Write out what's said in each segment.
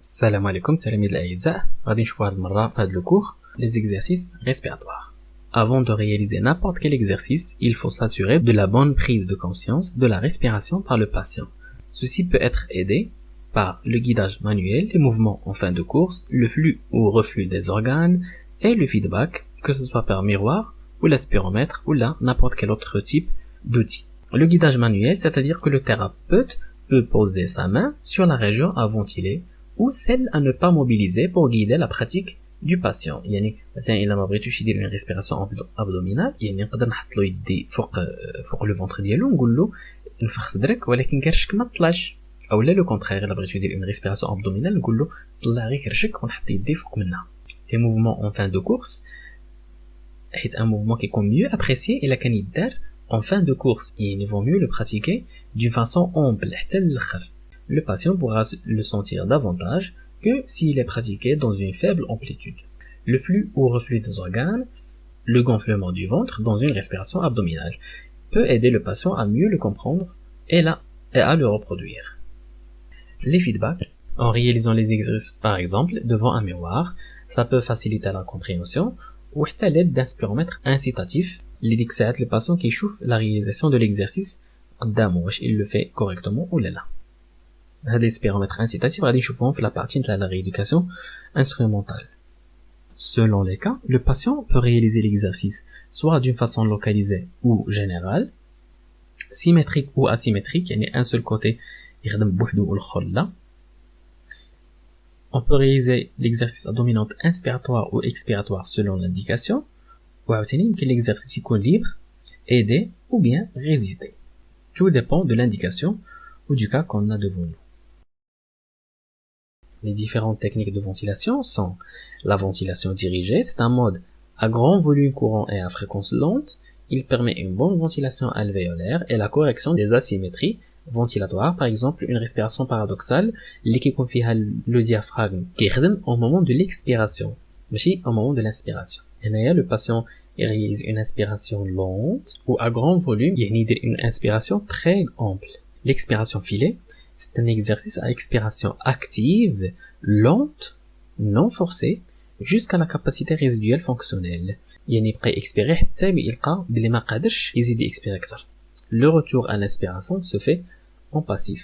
السلام عليكم تلاميذ الأعزاء. غادي نشوفوا هاد المرة في هاد لو cours les exercices respiratoires. Avant de réaliser n'importe quel exercice, il faut s'assurer de la bonne prise de conscience de la respiration par le patient. Ceci peut être aidé par le guidage manuel, les mouvements en fin de course, le flux ou reflux des organes et le feedback, que ce soit par miroir ou l'aspiromètre ou là n'importe quel autre type d'outil. Le guidage manuel, c'est-à-dire que le thérapeute peut poser sa main sur la région à ventiler ou celle à ne pas mobiliser pour guider la pratique du patient. يعني مثلا إلا ما بغيتوش يدير une respiration abdominale يعني نقدر نحط له يدي فوق لو فونتر ديالو ونقول له نفخ صدرك ولكن كرشك ما تطلعش، او لا لو كونترير الا بغيتو دير une respiration abdominale نقول له طلع غير كرشك ونحط يدي فوق منها. Les mouvements en fin de course حيت un mouvement qui est mieux apprécié إلا كان يدار en fin de course يعني vaut mieux le pratiquer d'une façon ample حتى للآخر. Le patient pourra le sentir davantage que s'il est pratiqué dans une faible amplitude. Le flux ou reflux des organes, le gonflement du ventre dans une respiration abdominale peut aider le patient à mieux le comprendre et à le reproduire. Les feedbacks, en réalisant les exercices par exemple devant un miroir, ça peut faciliter la compréhension ou à l'aide d'un spiromètre incitatif اللي ديك الساعات le patient كيشوف la réalisation de l'exercice قدامه واش il le fait correctement ou لا. هاد السبيرومتر incitatif غادي نشوفوهم في la partie نتاع la rééducation instrumentale. Selon les cas, le patient peut réaliser l'exercice soit d'une façon localisée ou générale, symétrique ou asymétrique, يعني un seul côté يخدم بوحدو والآخر لا. On peut réaliser l'exercice à dominante inspiratoire ou expiratoire selon l'indication. وعاوتاني يمكن l'exercice يكون libre, aider ou bien résister. Tout dépend de l'indication ou du cas qu'on a devant nous. Les différentes techniques de ventilation sont la ventilation dirigée, c'est un mode à grand volume courant et à fréquence lente. Il permet une bonne ventilation alvéolaire et la correction des asymétries ventilatoires, par exemple une respiration paradoxale qui confie le diaphragme qui est au moment de l'expiration, mais au moment de l'inspiration. Et là, le patient réalise une inspiration lente ou à grand volume, il y a une inspiration très ample. L'expiration filée, c'est un exercice à expiration active, lente, non forcée, jusqu'à la capacité résiduelle fonctionnelle. يعني يبقى expirer حتى يلقى بلي ما قادرش يزيد expirer أكثر. Le retour à l'inspiration se fait en passif.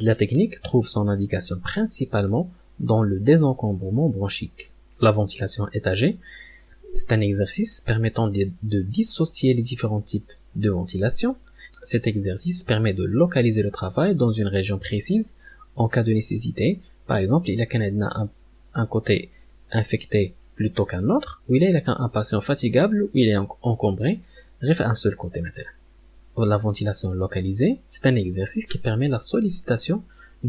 La technique trouve son indication principalement dans le désencombrement bronchique. La ventilation étagée, c'est un exercice permettant de dissocier les différents types de ventilation. Cet exercice permet de localiser le travail dans une région précise en cas de nécessité. Par exemple, il y a un côté infecté plutôt qu'un autre, ou il y a un patient fatigable, ou il est encombré, bref, un seul côté maintenant. La ventilation localisée, c'est un exercice qui permet la sollicitation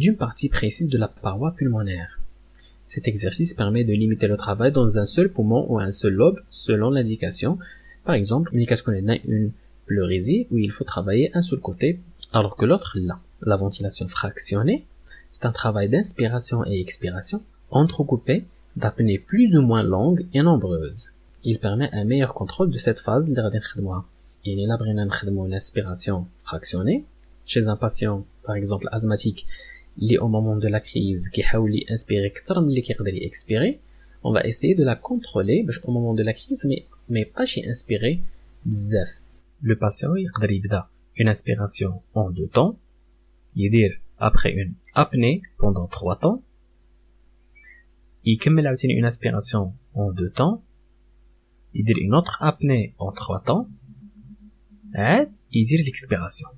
d'une partie précise de la paroi pulmonaire. Cet exercice permet de limiter le travail dans un seul poumon ou un seul lobe selon l'indication. Par exemple, une pleurésie où il faut travailler un seul côté alors que l'autre là. La ventilation fractionnée, c'est un travail d'inspiration et expiration entrecoupé d'apnées plus ou moins longues et nombreuses. Il permet un meilleur contrôle de cette phase اللي غادي نخدموها. يعني لا بغينا نخدمو l'inspiration fractionnée chez un patient par exemple asthmatique اللي au moment de la crise كيحاول ينسبيري اكثر من اللي كيقدر يكسبيري, on va essayer de la contrôler باش au moment de la crise mais يبقاش ينسبيري بزاف. Le patient يقدر يبدا une inspiration en 2 temps, يدير après une apnée pendant 3 temps, يكمل عاوتاني une inspiration en 2 temps, يدير une autre apnée en 3 temps, عاد يدير l'expiration.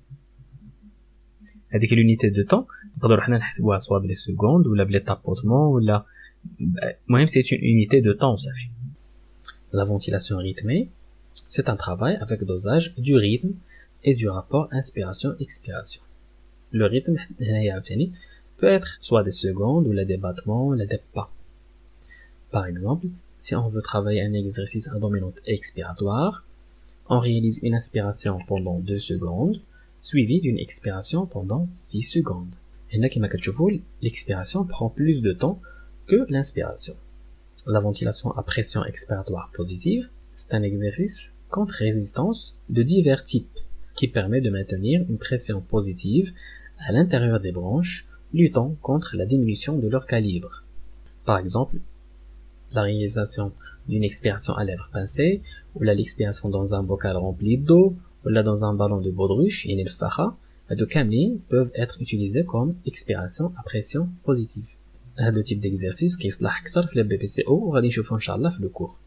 هذيك l'unité de temps نقدروا حنا نحسبوها سواء بلي سكوند ولا بلي تابوتمون ولا المهم c'est une unité de temps صافي. La ventilation rythmée, c'est un travail avec dosage du rythme et du rapport inspiration-expiration. Le rythme peut être soit des secondes ou des battements ou des pas. Par exemple, si on veut travailler un exercice à dominante expiratoire, on réalise une inspiration pendant 2 secondes, suivie d'une expiration pendant 6 secondes. Et là, l'expiration prend plus de temps que l'inspiration. La ventilation à pression expiratoire positive, c'est un exercice contre résistance de divers types qui permet de maintenir une pression positive à l'intérieur des branches, luttant contre la diminution de leur calibre. Par exemple, la réalisation d'une expiration à lèvres pincées, ou l'expiration dans un bocal rempli d'eau, ou dans un ballon de baudruche, يعني الفخة. هادو كاملين peuvent être utilisés comme expiration à pression positive. هادو type d'exercice كيصلح أكثر في la BPCO وغادي نشوفو إن شاء الله في le cours.